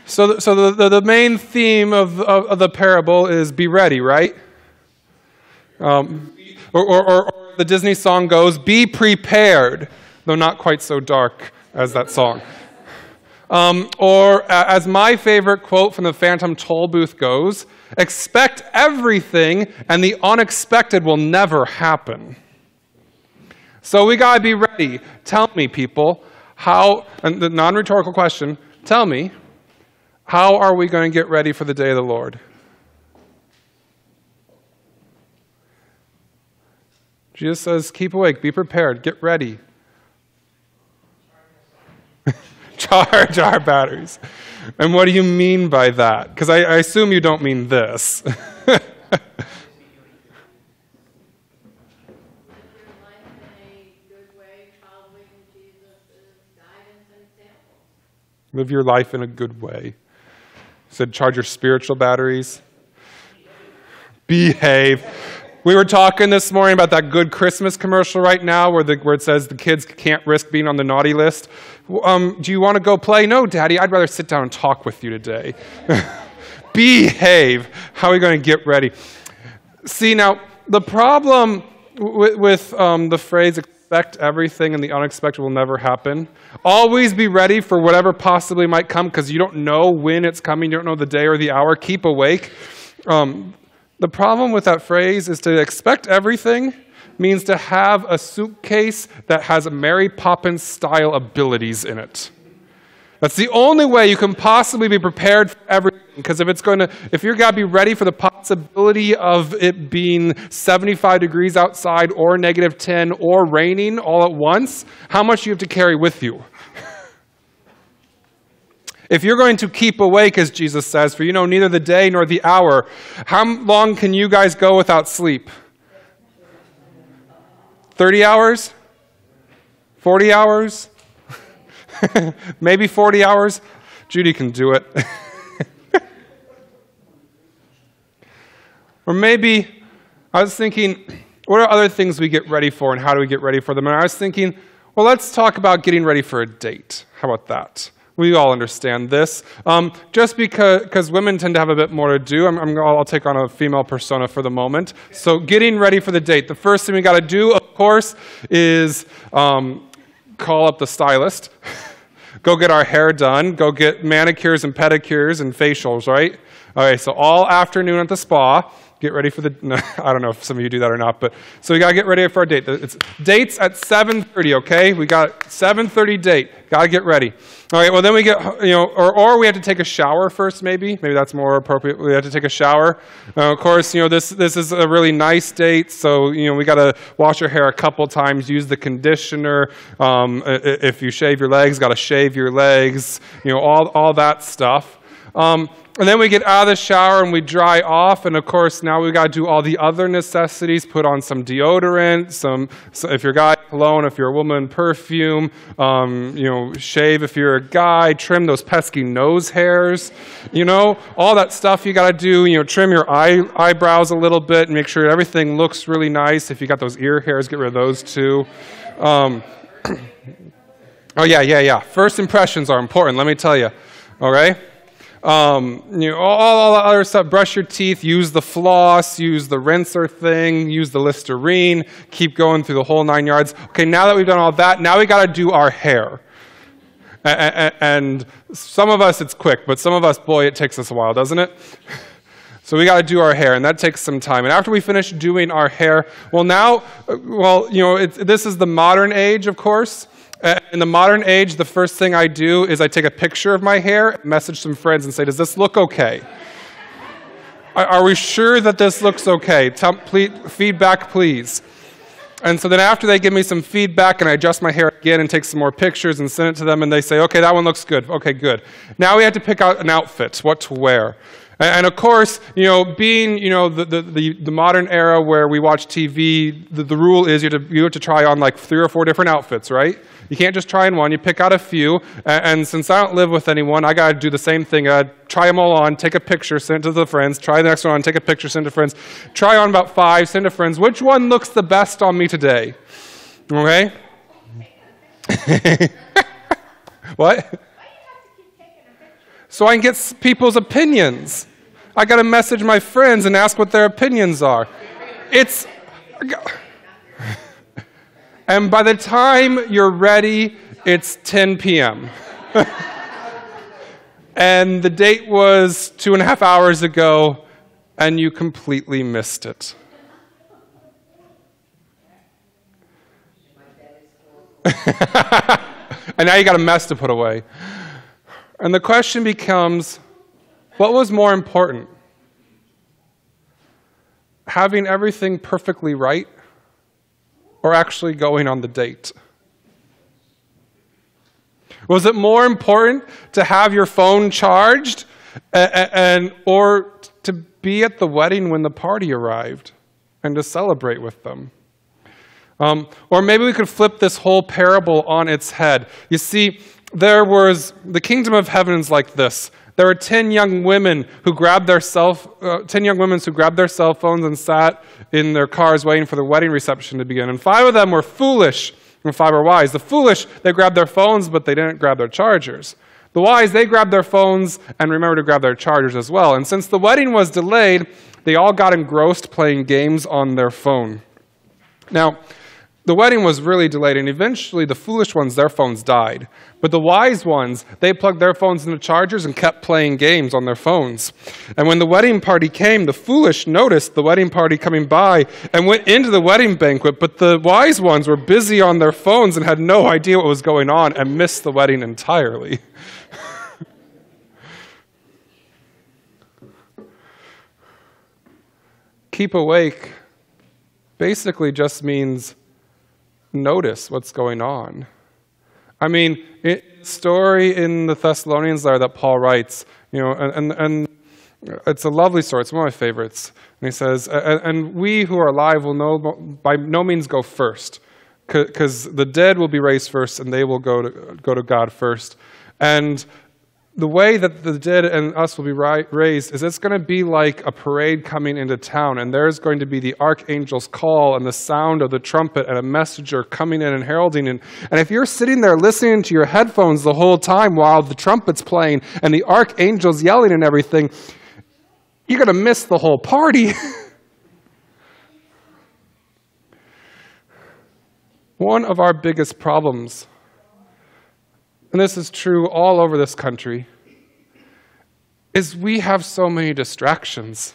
The main theme of the parable is be ready, right? Or the Disney song goes, be prepared, though not quite so dark as that song. Or as my favorite quote from the Phantom Toll Booth goes, expect everything and the unexpected will never happen. So we got to be ready. Tell me, people, how, and the non-rhetorical question, tell me, how are we going to get ready for the day of the Lord? Jesus says, keep awake, be prepared, get ready. Charge our batteries. And what do you mean by that? Because I assume you don't mean this. Live your life in a good way. Said charge your spiritual batteries. Behave. We were talking this morning about that good Christmas commercial right now where it says the kids can't risk being on the naughty list. Do you want to go play? No, Daddy, I'd rather sit down and talk with you today. Behave. How are we going to get ready? See, now, the problem with the phrase expect everything and the unexpected will never happen. Always be ready for whatever possibly might come because you don't know when it's coming. You don't know the day or the hour. Keep awake. The problem with that phrase is to expect everything means to have a suitcase that has Mary Poppins-style abilities in it. That's the only way you can possibly be prepared for everything. Because if you're going to be ready for the possibility of it being 75 degrees outside or -10 or raining all at once, how much do you have to carry with you? If you're going to keep awake, as Jesus says, for you know neither the day nor the hour, how long can you guys go without sleep? 30 hours? 40 hours? Maybe 40 hours? Judy can do it. Or maybe, I was thinking, what are other things we get ready for and how do we get ready for them? And I was thinking, well, let's talk about getting ready for a date. How about that? We all understand this. Just because women tend to have a bit more to do, I'll take on a female persona for the moment. So getting ready for the date. The first thing we got to do, of course, is call up the stylist. Go get our hair done. Go get manicures and pedicures and facials, right? Okay, so all afternoon at the spa. Get ready for no, I don't know if some of you do that or not, but so we got to get ready for our date. It's dates at 7:30, okay? We got 7:30 date. Got to get ready. All right, well, then we get, or we have to take a shower first, maybe. Maybe that's more appropriate. We have to take a shower. Of course, this is a really nice date, so, we got to wash our hair a couple times, use the conditioner. If you shave your legs, got to shave your legs, all that stuff. And then we get out of the shower and we dry off, and of course now we got to do all the other necessities. Put on some deodorant, if you're a guy, cologne. If you're a woman, perfume. Shave if you're a guy. Trim those pesky nose hairs. All that stuff you got to do. Trim your eyebrows a little bit and make sure everything looks really nice. If you got those ear hairs, get rid of those too. Oh yeah. First impressions are important. Let me tell you. All right. All the other stuff, brush your teeth, use the floss, use the rinser thing, use the Listerine, keep going through the whole 9 yards. Okay, now that we've done all that, now we got to do our hair. And some of us, it's quick, but some of us, boy, it takes us a while, doesn't it? So we got to do our hair, and that takes some time. And after we finish doing our hair, this is the modern age, of course. In the modern age, the first thing I do is I take a picture of my hair, message some friends, and say, does this look okay? Are we sure that this looks okay? Feedback, please. And so then after they give me some feedback and I adjust my hair again and take some more pictures and send it to them, and they say, okay, that one looks good. Okay, good. Now we have to pick out an outfit, what to wear. And of course, being, the modern era where we watch TV, the rule is you have to try on like 3 or 4 different outfits, right? You can't just try on one. You pick out a few. And since I don't live with anyone, I got to do the same thing. Try them all on, take a picture, send it to the friends. Try the next one on, take a picture, send it to friends. Try on about 5, send to friends. Which one looks the best on me today? Okay? What? so I can get people's opinions. I got to message my friends and ask what their opinions are. And by the time you're ready, it's 10 p.m. And the date was 2.5 hours ago, and you completely missed it. And now you got a mess to put away. And the question becomes, what was more important? Having everything perfectly right, or actually going on the date? Was it more important to have your phone charged or to be at the wedding when the party arrived and to celebrate with them? Or maybe we could flip this whole parable on its head. You see, the kingdom of heaven is like this. There were 10 young women who grabbed their cell phones and sat in their cars waiting for the wedding reception to begin. And 5 of them were foolish, and 5 were wise. The foolish, they grabbed their phones, but they didn't grab their chargers. The wise, they grabbed their phones and remembered to grab their chargers as well. And since the wedding was delayed, they all got engrossed playing games on their phone. Now, the wedding was really delayed, and eventually the foolish ones, their phones died. But the wise ones, they plugged their phones into chargers and kept playing games on their phones. And when the wedding party came, the foolish noticed the wedding party coming by and went into the wedding banquet, but the wise ones were busy on their phones and had no idea what was going on and missed the wedding entirely. Keep awake basically just means notice what's going on. I mean, the story in the Thessalonians letter that Paul writes, and it's a lovely story. It's one of my favorites. And he says, and we who are alive will by no means go first, because the dead will be raised first, and they will go to God first. And the way that the dead and us will be raised is it's going to be like a parade coming into town, and there's going to be the archangel's call and the sound of the trumpet and a messenger coming in and heralding. And if you're sitting there listening to your headphones the whole time while the trumpet's playing and the archangel's yelling and everything, you're going to miss the whole party. One of our biggest problems, and this is true all over this country, is we have so many distractions.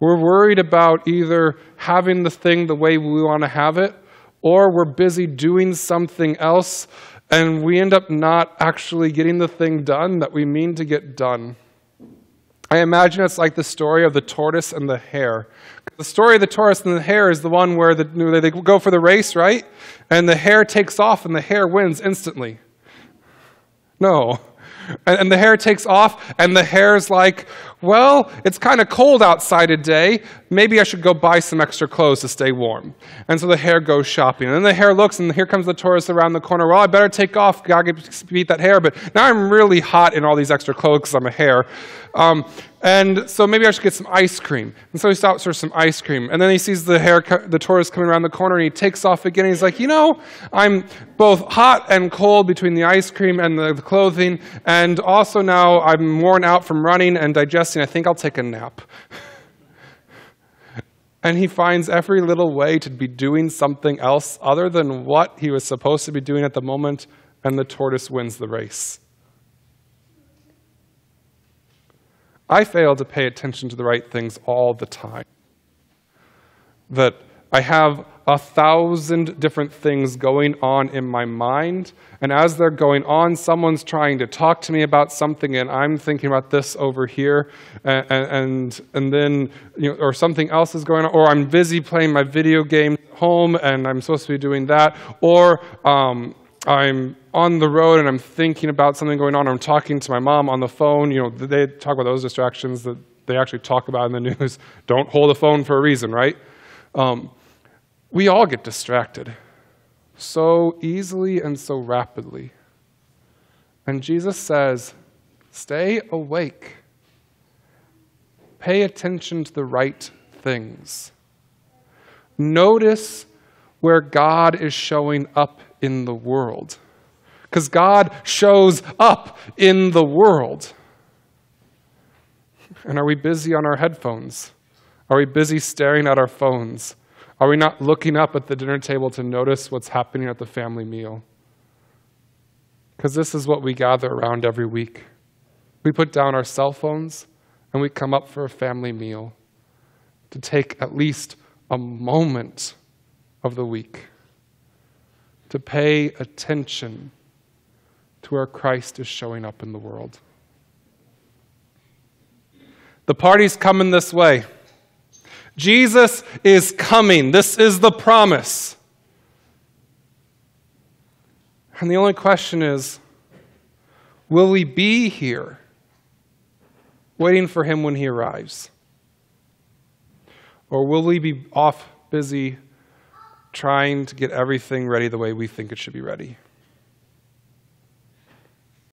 We're worried about either having the thing the way we want to have it, or we're busy doing something else, and we end up not actually getting the thing done that we mean to get done. I imagine it's like the story of the tortoise and the hare. The story of the tortoise and the hare is the one where they go for the race, right? And the hare takes off, and the hare wins instantly. No. And the hare takes off, and the hare's like, well, it's kind of cold outside today. Maybe I should go buy some extra clothes to stay warm. And so the hare goes shopping. And then the hare looks, and here comes the tortoise around the corner. Well, I better take off. Gotta beat that hare. But now I'm really hot in all these extra clothes because I'm a hare. And so maybe I should get some ice cream. And so he stops for some ice cream. And then he sees the tortoise coming around the corner, and he takes off again. And he's like, I'm both hot and cold between the ice cream and the clothing. And also now I'm worn out from running and digesting. I think I'll take a nap. And he finds every little way to be doing something else other than what he was supposed to be doing at the moment, and the tortoise wins the race. I fail to pay attention to the right things all the time. That I have 1,000 different things going on in my mind, and as they're going on, someone's trying to talk to me about something, and I'm thinking about this over here, and then or something else is going on, or I'm busy playing my video game at home, and I'm supposed to be doing that, or I'm on the road and I'm thinking about something going on. I'm talking to my mom on the phone. They talk about those distractions that they actually talk about in the news. Don't hold a phone for a reason, right? We all get distracted so easily and so rapidly. And Jesus says, stay awake. Pay attention to the right things. Notice where God is showing up in the world. because God shows up in the world. And are we busy on our headphones? Are we busy staring at our phones? Are we not looking up at the dinner table to notice what's happening at the family meal? Because this is what we gather around every week. We put down our cell phones and we come up for a family meal to take at least a moment of the week to pay attention to where Christ is showing up in the world. The party's coming this way. Jesus is coming. This is the promise. And the only question is, will we be here waiting for him when he arrives? Or will we be off busy trying to get everything ready the way we think it should be ready?